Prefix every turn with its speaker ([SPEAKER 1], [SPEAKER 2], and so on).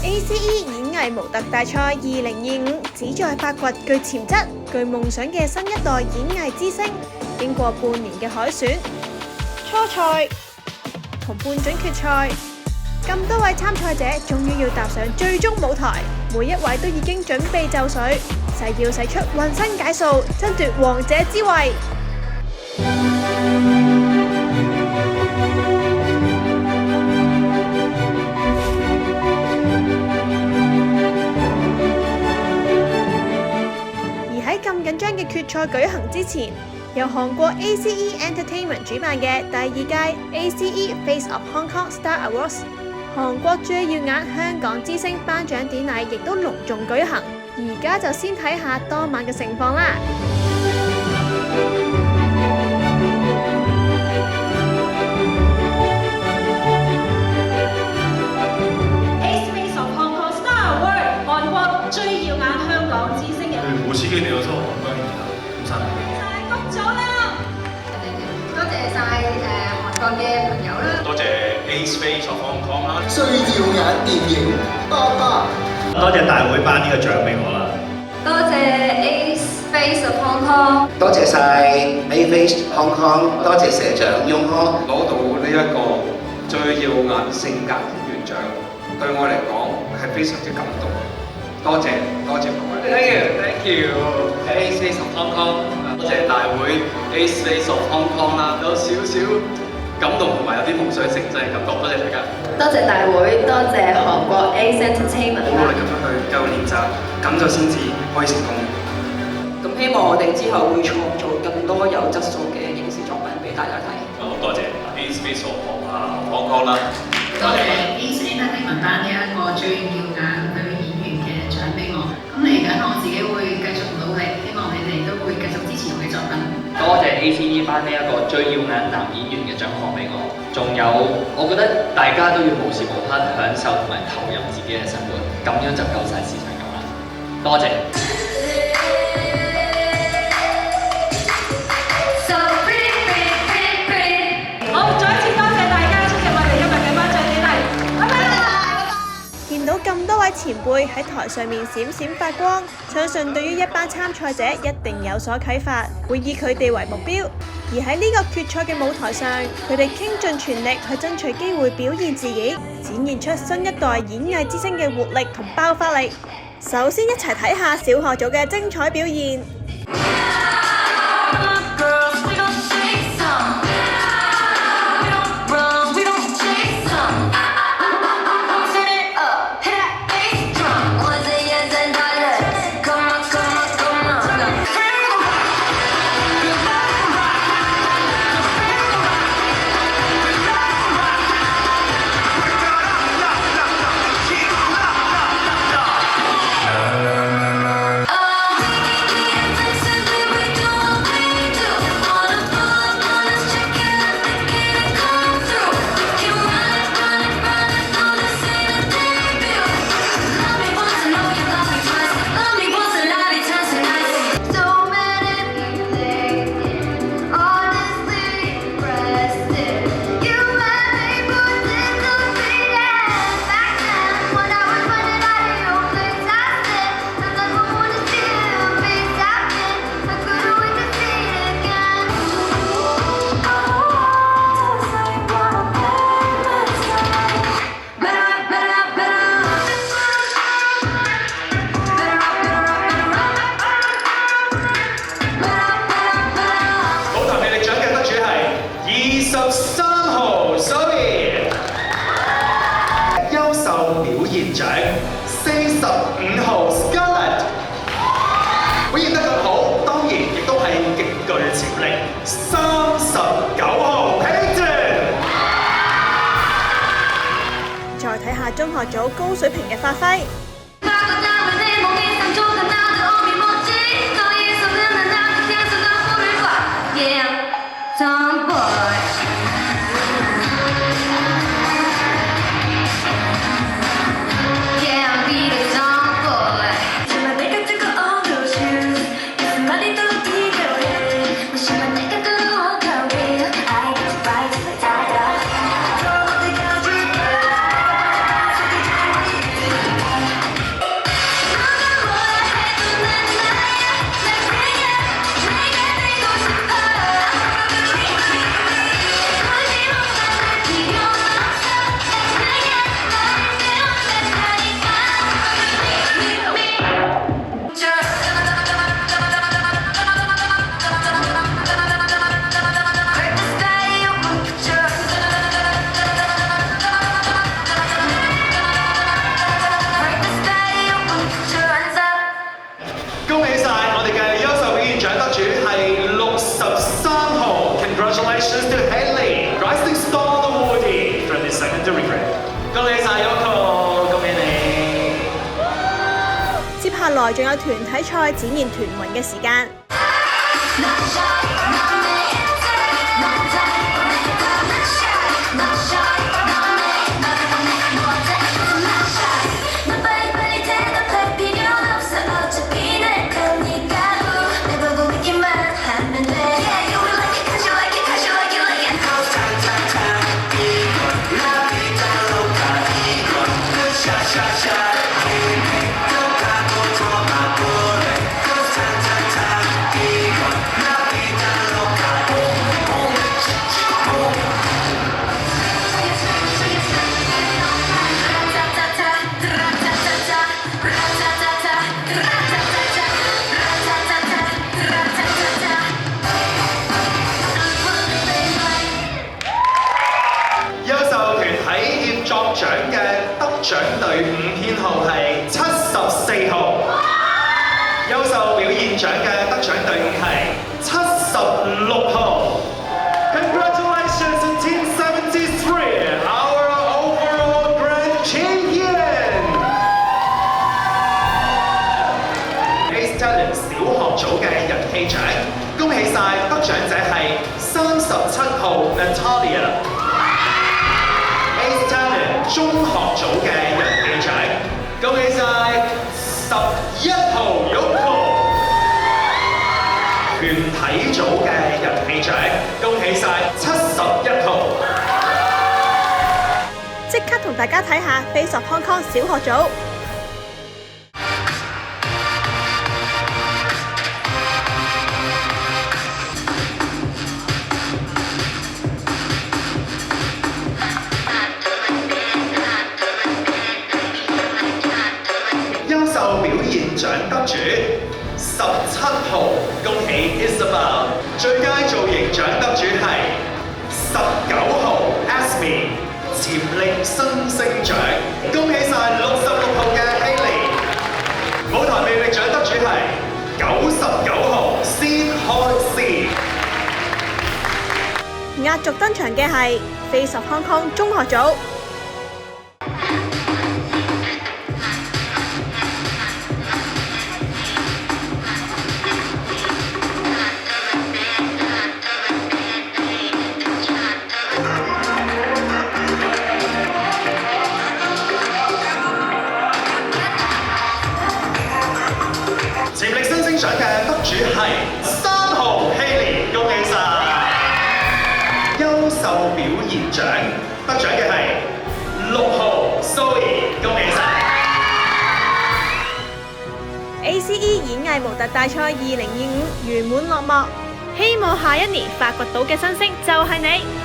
[SPEAKER 1] ACE 演藝模特大賽2025旨在發掘具潛質、具夢想嘅新一代演藝之星。經過半年嘅海選、初賽同半準決賽，咁多位參賽者終於要踏上最終舞台，每一位都已經準備就緒，誓要使出渾身解數，爭奪王者之位。咁緊張嘅決賽舉行之前，由韓國 ACE Entertainment 主辦嘅第2屆 ACE Face of Hong Kong Star Awards 韓國最耀眼香港之星頒獎典禮亦都隆重舉行。而家就先睇下當晚嘅情況啦。
[SPEAKER 2] ACE Face of Hong Kong Star Awards 韓國最耀眼香港之星嘅
[SPEAKER 3] 我是給你的時候，歡迎你咁晒。
[SPEAKER 2] 恭喜咗啦！多謝晒韓國嘅朋友啦。
[SPEAKER 3] 多謝 ACE Face of Hong Kong 啦。
[SPEAKER 4] 最耀眼電影爸爸。
[SPEAKER 3] 多謝大會頒呢個獎俾我啦。
[SPEAKER 2] 多謝 ACE Face of Hong Kong。
[SPEAKER 4] 多謝晒 ACE Face Hong Kong， 多謝社長雍康
[SPEAKER 5] 攞到呢一個最耀眼性格演員獎，對我嚟講係非常之感動。多謝各位。Thank you ACE Face of Hong Kong， 多謝大會 ACE Face of Hong Kong 啦，有少少感動同埋有啲夢想成真嘅感覺，多謝大家。
[SPEAKER 2] 多謝大會，多謝韓國 ACE Entertainment。
[SPEAKER 5] 好努力咁樣去繼續練習，咁就先至可以成功。
[SPEAKER 6] 咁希望我哋之後會創造更多有質素嘅影視作品俾大家睇。
[SPEAKER 3] 好多謝 ACE Face of Hong Kong 啦。
[SPEAKER 7] 多謝 ACE Entertainment 頒呢一個最耀眼女演員嘅獎俾我。咁嚟緊我自己會繼續努力，希望你哋都會繼續支持我嘅作品。
[SPEAKER 8] 多謝 ACE 頒呢一個最耀眼男演員嘅獎項俾我。仲有，我覺得大家都要無時無刻享受同埋投入自己嘅生活，咁樣就夠晒時長咁啦。多謝。
[SPEAKER 2] 好，再一次多謝大家出席我哋今日嘅頒獎典禮。拜拜。
[SPEAKER 1] 見到咁多位前輩喺台上面閃閃發光，相信對於一班參賽者一定有所啟發，會以佢哋為目標。而喺呢個決賽嘅舞台上，佢哋傾盡全力去爭取機會表現自己，展現出新一代演藝之星嘅活力同爆發力。首先一齊睇下小學組嘅精彩表現。
[SPEAKER 3] 23號 Zoe， 優秀表現獎45號 Scarlett， 表現得咁好，當然亦都係極具潛力39號 Peyton。
[SPEAKER 1] 再睇下中學組高水平嘅發揮。日來仲有團體賽展現團魂嘅時間。
[SPEAKER 3] 獎嘅得獎隊伍編號係74號，優秀表現獎嘅得獎隊伍係76號。Congratulations to Team 73, our overall grand champion. Ace Talent 小學組嘅人氣獎，恭喜晒得獎者係37號 Natalia。中學組嘅人氣獎，恭喜晒11號 Yoko。團體組嘅人氣獎，恭喜晒71號。
[SPEAKER 1] 即刻同大家睇下 Face of Hong Kong 小學組。
[SPEAKER 3] 表現獎得主17號，恭喜 Isabel。最佳造型獎得主係19號 Asmi， 潛力新星獎，恭喜晒66號嘅 Haley。舞台魅力獎得主係99號 Sin Hoi Si。
[SPEAKER 1] 壓軸登場嘅係 Face of Hong Kong 中學組。
[SPEAKER 3] 潛力新星獎嘅得主係3號 Haley， 恭喜晒！優秀表現獎得獎嘅係6號 Zoe， 恭喜晒！
[SPEAKER 1] ACE 演藝模特大賽2025圓滿落幕，希望下一年發掘到嘅新星就係你。